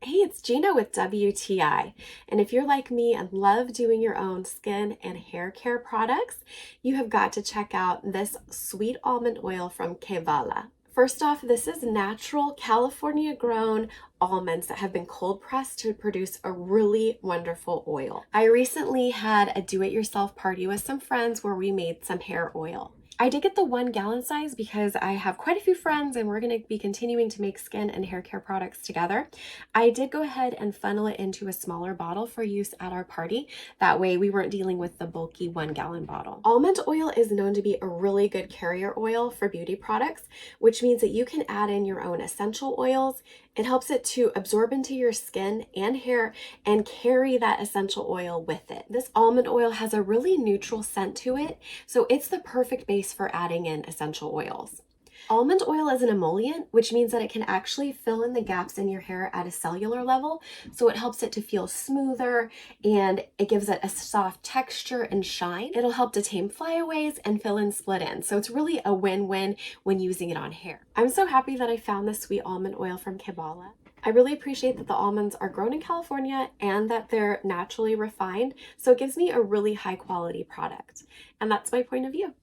Hey, it's Gina with WTI. And if you're like me and love doing your own skin and hair care products, you have got to check out this sweet almond oil from Kevala. First off, this is natural California grown almonds that have been cold pressed to produce a really wonderful oil. I recently had a do-it-yourself party with some friends where we made some hair oil. I did get the 1 gallon size because I have quite a few friends and we're going to be continuing to make skin and hair care products together. I did go ahead and funnel it into a smaller bottle for use at our party. That way we weren't dealing with the bulky 1 gallon bottle. Almond oil is known to be a really good carrier oil for beauty products, which means that you can add in your own essential oils. It helps it to absorb into your skin and hair and carry that essential oil with it. This almond oil has a really neutral scent to it, so it's the perfect base for adding in essential oils. Almond oil is an emollient, which means that it can actually fill in the gaps in your hair at a cellular level. So it helps it to feel smoother and it gives it a soft texture and shine. It'll help to tame flyaways and fill in split ends. So it's really a win-win when using it on hair. I'm so happy that I found this sweet almond oil from Kevala. I really appreciate that the almonds are grown in California and that they're naturally refined. So it gives me a really high quality product. And that's my point of view.